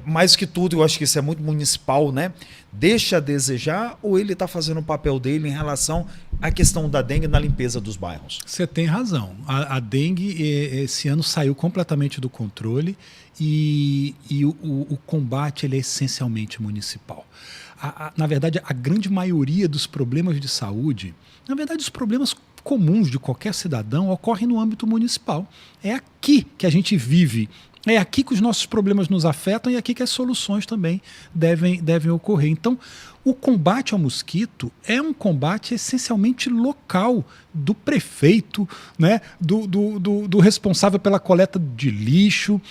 mais que tudo, eu acho que isso é muito municipal, né? Deixa a desejar ou ele está fazendo o papel dele em relação à questão da dengue na limpeza dos bairros? Você tem razão. A dengue esse ano saiu completamente do controle e o combate ele é essencialmente municipal. Na verdade, a grande maioria dos problemas de saúde, na verdade, os problemas comuns de qualquer cidadão ocorrem no âmbito municipal. É aqui que a gente vive, é aqui que os nossos problemas nos afetam e é aqui que as soluções também devem ocorrer. Então, o combate ao mosquito é um combate essencialmente local do prefeito, né? do responsável pela coleta de lixo,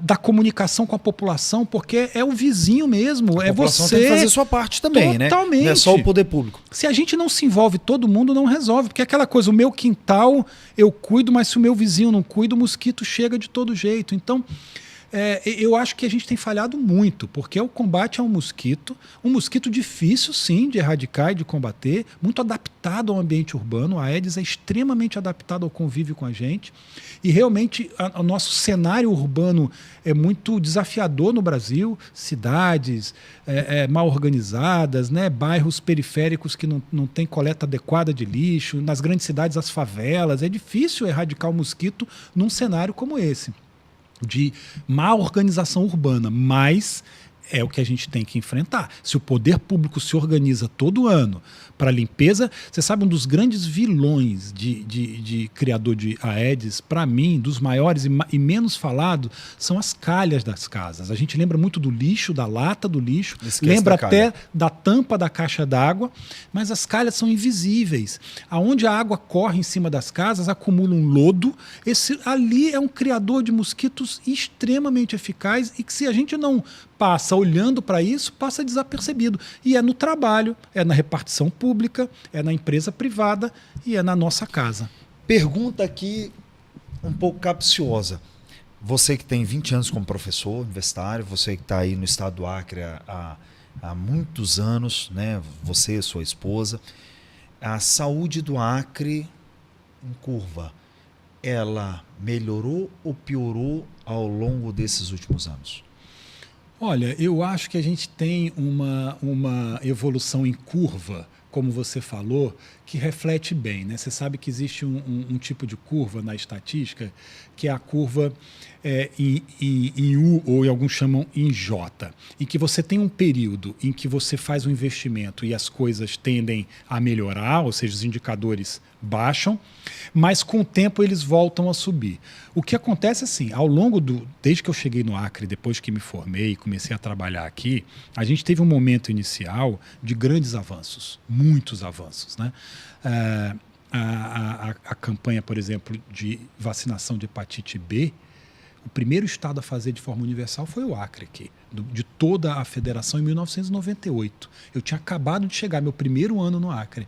da comunicação com a população, porque é o vizinho mesmo, é você. A população tem que fazer sua parte também, totalmente, né? Não é só o poder público. Se a gente não se envolve, todo mundo não resolve, porque é aquela coisa, o meu quintal eu cuido, mas se o meu vizinho não cuida, o mosquito chega de todo jeito. Então, eu acho que a gente tem falhado muito, porque o combate a um mosquito difícil, sim, de erradicar e de combater, muito adaptado ao ambiente urbano. A Aedes é extremamente adaptada ao convívio com a gente e realmente o nosso cenário urbano é muito desafiador no Brasil, cidades mal organizadas, né? Bairros periféricos que não têm coleta adequada de lixo, nas grandes cidades as favelas. É difícil erradicar o mosquito num cenário como esse, de má organização urbana, mas é o que a gente tem que enfrentar. Se o poder público se organiza todo ano para limpeza, você sabe, um dos grandes vilões de criador de Aedes, para mim, dos maiores e menos falado, são as calhas das casas. A gente lembra muito do lixo, da lata do lixo, lembra até da tampa da caixa d'água, mas as calhas são invisíveis. Aonde a água corre em cima das casas, acumula um lodo. Ali é um criador de mosquitos extremamente eficaz e que, se a gente não passa olhando para isso, passa desapercebido. E é no trabalho, é na repartição pública, é na empresa privada e é na nossa casa. Pergunta aqui um pouco capciosa. Você que tem 20 anos como professor universitário, você que está aí no estado do Acre há muitos anos, né? Você e sua esposa, a saúde do Acre em curva, ela melhorou ou piorou ao longo desses últimos anos? Olha, eu acho que a gente tem uma evolução em curva, como você falou, que reflete bem, né? Você sabe que existe um tipo de curva na estatística, que é a curva em U, ou alguns chamam em J, em que você tem um período em que você faz um investimento e as coisas tendem a melhorar, ou seja, os indicadores baixam, mas com o tempo eles voltam a subir. O que acontece assim, desde que eu cheguei no Acre, depois que me formei e comecei a trabalhar aqui, a gente teve um momento inicial de grandes avanços, muitos avanços, né? A campanha, por exemplo, de vacinação de hepatite B, o primeiro estado a fazer de forma universal foi o Acre aqui, de toda a federação, em 1998. Eu tinha acabado de chegar, meu primeiro ano no Acre.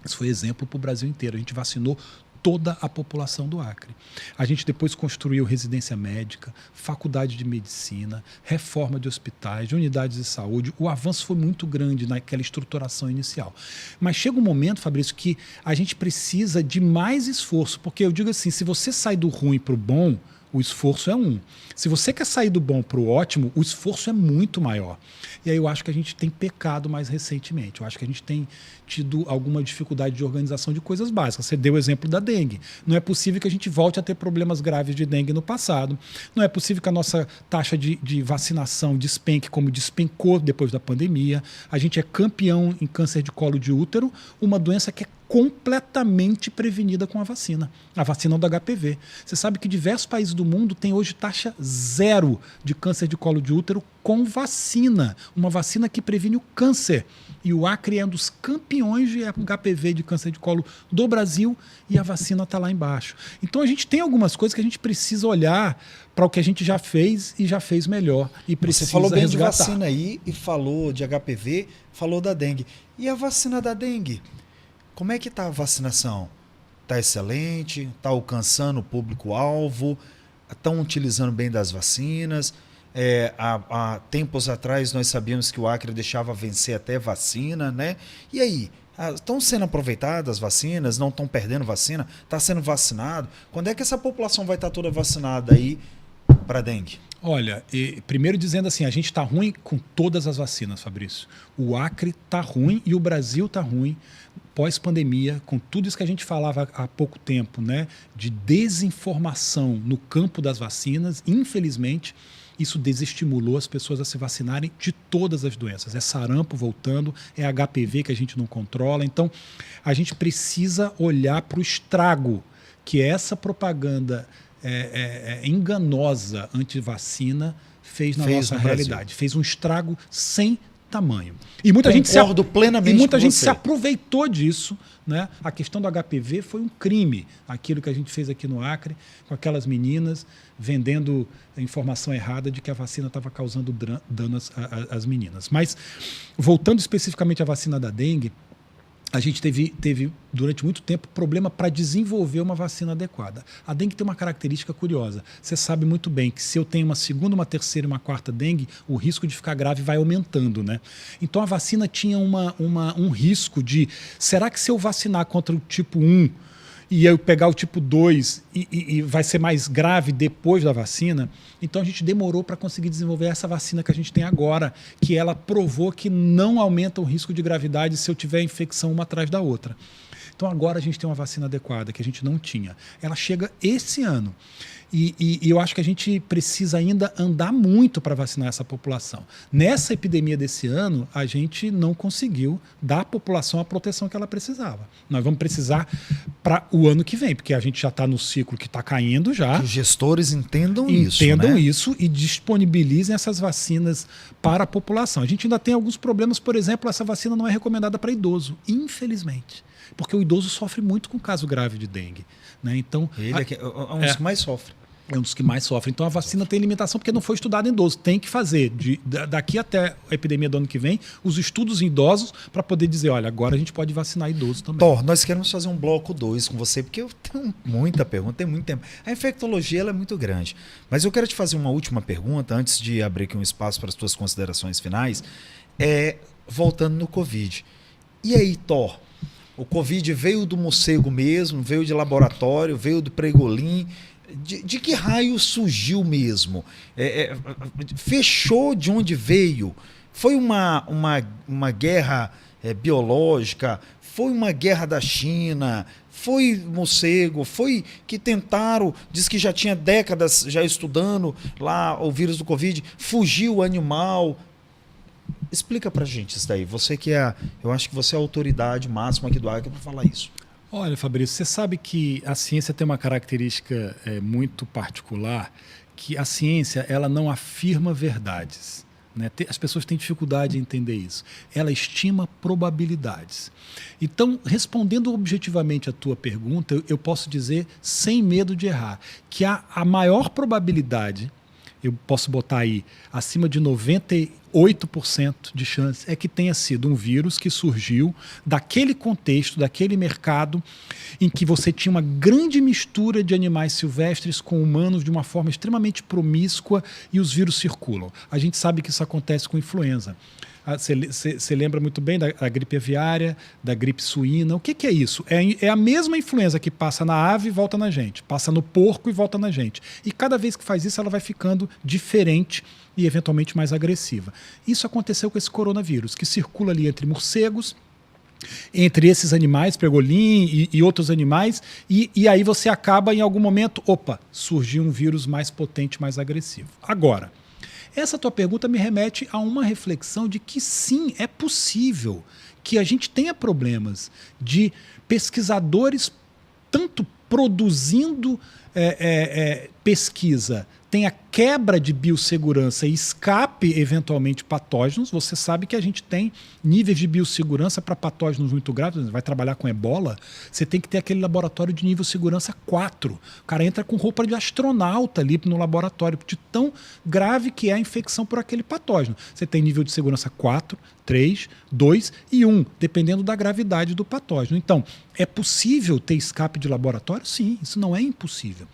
Isso foi exemplo para o Brasil inteiro. A gente vacinou toda a população do Acre. A gente depois construiu residência médica, faculdade de medicina, reforma de hospitais, de unidades de saúde. O avanço foi muito grande naquela estruturação inicial. Mas chega um momento, Fabrício, que a gente precisa de mais esforço, porque eu digo assim, se você sai do ruim para o bom, o esforço é um. Se você quer sair do bom para o ótimo, o esforço é muito maior. E aí eu acho que a gente tem pecado mais recentemente. Eu acho que a gente tem tido alguma dificuldade de organização de coisas básicas. Você deu o exemplo da dengue. Não é possível que a gente volte a ter problemas graves de dengue no passado. Não é possível que a nossa taxa de vacinação despenque como despencou depois da pandemia. A gente é campeão em câncer de colo de útero, uma doença que é completamente prevenida com a vacina do HPV. Você sabe que diversos países do mundo têm hoje taxa zero de câncer de colo de útero com vacina, uma vacina que previne o câncer. E o Acre é um dos campeões de HPV, de câncer de colo do Brasil, e a vacina está lá embaixo. Então a gente tem algumas coisas que a gente precisa olhar para o que a gente já fez e já fez melhor. E precisa Você falou bem resgatar. de vacina aí e falou de HPV, falou da dengue. E a vacina da dengue? Como é que está a vacinação? Está excelente? Está alcançando o público-alvo? Estão utilizando bem das vacinas? Há tempos atrás nós sabíamos que o Acre deixava vencer até vacina, né? E aí? Estão sendo aproveitadas as vacinas? Não estão perdendo vacina? Está sendo vacinado? Quando é que essa população vai estar toda vacinada aí para dengue? Olha, primeiro dizendo assim, a gente está ruim com todas as vacinas, Fabrício. O Acre está ruim e o Brasil está ruim pós-pandemia, com tudo isso que a gente falava há pouco tempo, né, de desinformação no campo das vacinas. Infelizmente, isso desestimulou as pessoas a se vacinarem de todas as doenças. É sarampo voltando, é HPV que a gente não controla. Então, a gente precisa olhar para o estrago que essa propaganda enganosa anti-vacina fez na nossa realidade. Fez um estrago sem tamanho. E muita gente se aproveitou disso, né? A questão do HPV foi um crime, aquilo que a gente fez aqui no Acre, com aquelas meninas vendendo informação errada de que a vacina estava causando dano às meninas. Mas, voltando especificamente à vacina da dengue, a gente teve, durante muito tempo, problema para desenvolver uma vacina adequada. A dengue tem uma característica curiosa. Você sabe muito bem que se eu tenho uma segunda, uma terceira e uma quarta dengue, o risco de ficar grave vai aumentando, né? Então a vacina tinha um risco de, será que se eu vacinar contra o tipo 1 e eu pegar o tipo 2 e vai ser mais grave depois da vacina? Então a gente demorou para conseguir desenvolver essa vacina que a gente tem agora, que ela provou que não aumenta o risco de gravidade se eu tiver infecção uma atrás da outra. Então agora a gente tem uma vacina adequada, que a gente não tinha. Ela chega esse ano. E eu acho que a gente precisa ainda andar muito para vacinar essa população. Nessa epidemia desse ano, a gente não conseguiu dar à população a proteção que ela precisava. Nós vamos precisar para o ano que vem, porque a gente já está no ciclo que está caindo já. Que os gestores entendam isso, né? Isso e disponibilizem essas vacinas para a população. A gente ainda tem alguns problemas, por exemplo, essa vacina não é recomendada para idoso, infelizmente. Porque o idoso sofre muito com caso grave de dengue, né? Então, ele é um dos que mais sofre. É um dos que mais sofre. Então a vacina tem limitação porque não foi estudada em idoso. Tem que fazer, daqui até a epidemia do ano que vem, os estudos em idosos para poder dizer, olha, agora a gente pode vacinar idoso também. Thor, nós queremos fazer um bloco 2 com você, porque eu tenho muita pergunta, tem muito tempo. A infectologia ela é muito grande. Mas eu quero te fazer uma última pergunta, antes de abrir aqui um espaço para as tuas considerações finais, voltando no Covid. E aí, Thor? O Covid veio do morcego mesmo, veio de laboratório, veio do pregolim. De que raio surgiu mesmo? Fechou de onde veio? Foi uma guerra biológica? Foi uma guerra da China? Foi morcego? Foi que tentaram, diz que já tinha décadas já estudando lá o vírus do Covid, fugiu o animal. Explica pra gente isso daí. Você que eu acho que você é a autoridade máxima aqui do Acre para falar isso. Olha, Fabrício, você sabe que a ciência tem uma característica muito particular, que a ciência ela não afirma verdades, né? As pessoas têm dificuldade em entender isso. Ela estima probabilidades. Então, respondendo objetivamente a tua pergunta, eu posso dizer, sem medo de errar, que a maior probabilidade, eu posso botar aí acima de 98%, 8% de chance é que tenha sido um vírus que surgiu daquele contexto, daquele mercado em que você tinha uma grande mistura de animais silvestres com humanos de uma forma extremamente promíscua e os vírus circulam. A gente sabe que isso acontece com influenza. Você lembra muito bem da gripe aviária, da gripe suína. O que é isso? É a mesma influenza que passa na ave e volta na gente, passa no porco e volta na gente. E cada vez que faz isso, ela vai ficando diferente e eventualmente mais agressiva. Isso aconteceu com esse coronavírus, que circula ali entre morcegos, entre esses animais, pergolim e outros animais, e aí você acaba em algum momento, surgiu um vírus mais potente, mais agressivo. Agora, essa tua pergunta me remete a uma reflexão de que sim, é possível que a gente tenha problemas de pesquisadores tanto produzindo pesquisa, tenha quebra de biossegurança e escape eventualmente patógenos. Você sabe que a gente tem níveis de biossegurança para patógenos muito graves. Você vai trabalhar com ebola, você tem que ter aquele laboratório de nível de segurança 4. O cara entra com roupa de astronauta ali no laboratório, de tão grave que é a infecção por aquele patógeno. Você tem nível de segurança 4, 3, 2 e 1, dependendo da gravidade do patógeno. Então, é possível ter escape de laboratório? Sim, isso não é impossível.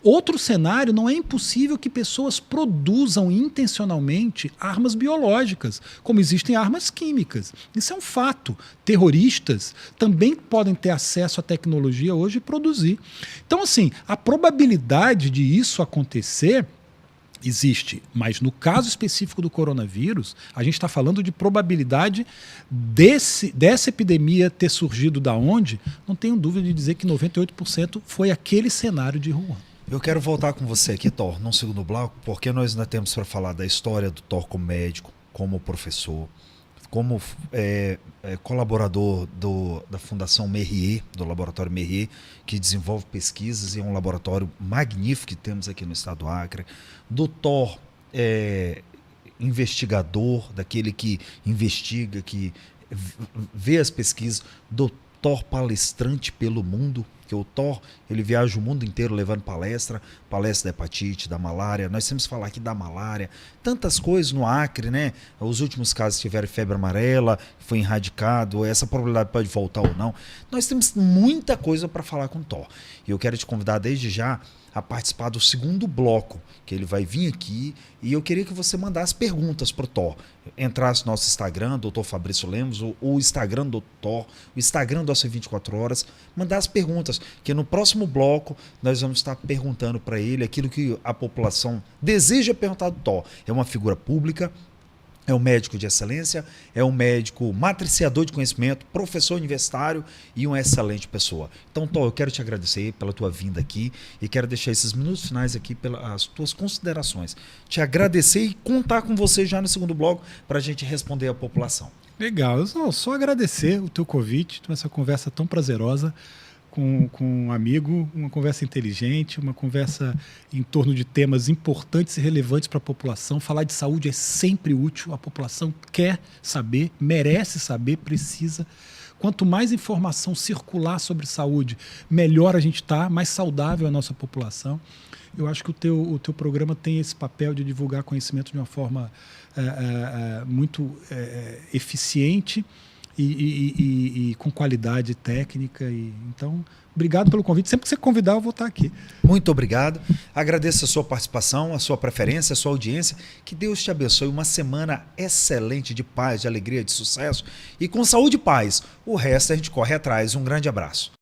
Outro cenário, não é impossível que pessoas produzam intencionalmente armas biológicas, como existem armas químicas. Isso é um fato. Terroristas também podem ter acesso à tecnologia hoje e produzir. Então, assim, a probabilidade de isso acontecer existe, mas no caso específico do coronavírus, a gente está falando de probabilidade dessa epidemia ter surgido da onde? Não tenho dúvida de dizer que 98% foi aquele cenário de Wuhan. Eu quero voltar com você aqui, Thor, num segundo bloco, porque nós ainda temos para falar da história do Thor como médico, como professor, como colaborador da Fundação Merrier, do Laboratório Merrier, que desenvolve pesquisas e é um laboratório magnífico que temos aqui no estado do Acre, do Thor investigador, daquele que investiga, que vê as pesquisas, do Thor palestrante pelo mundo, que o Thor, ele viaja o mundo inteiro levando palestra da hepatite, da malária. Nós temos que falar aqui da malária, tantas coisas no Acre, né? Os últimos casos tiveram febre amarela, foi erradicado, essa probabilidade pode voltar ou não. Nós temos muita coisa para falar com o Thor. E eu quero te convidar desde já a participar do segundo bloco, que ele vai vir aqui, e eu queria que você mandasse perguntas para o Thor. Entrasse no nosso Instagram, Dr. Fabrício Lemos, o Instagram do Thor, o Instagram do AC24 Horas, mandasse perguntas, que no próximo bloco nós vamos estar perguntando para ele aquilo que a população deseja perguntar do Thor. É uma figura pública, é um médico de excelência, é um médico matriciador de conhecimento, professor universitário e uma excelente pessoa. Então, Thor, eu quero te agradecer pela tua vinda aqui e quero deixar esses minutos finais aqui pelas tuas considerações. Te agradecer e contar com você já no segundo bloco para a gente responder à população. Legal, eu só agradecer o teu convite, essa conversa tão prazerosa com um amigo, uma conversa inteligente, uma conversa em torno de temas importantes e relevantes para a população. Falar de saúde é sempre útil, a população quer saber, merece saber, precisa. Quanto mais informação circular sobre saúde, melhor a gente está, mais saudável a nossa população. Eu acho que o teu programa tem esse papel de divulgar conhecimento de uma forma muito eficiente e com qualidade técnica. Então, obrigado pelo convite. Sempre que você convidar, eu vou estar aqui. Muito obrigado. Agradeço a sua participação, a sua preferência, a sua audiência. Que Deus te abençoe. Uma semana excelente de paz, de alegria, de sucesso. E com saúde e paz. O resto a gente corre atrás. Um grande abraço.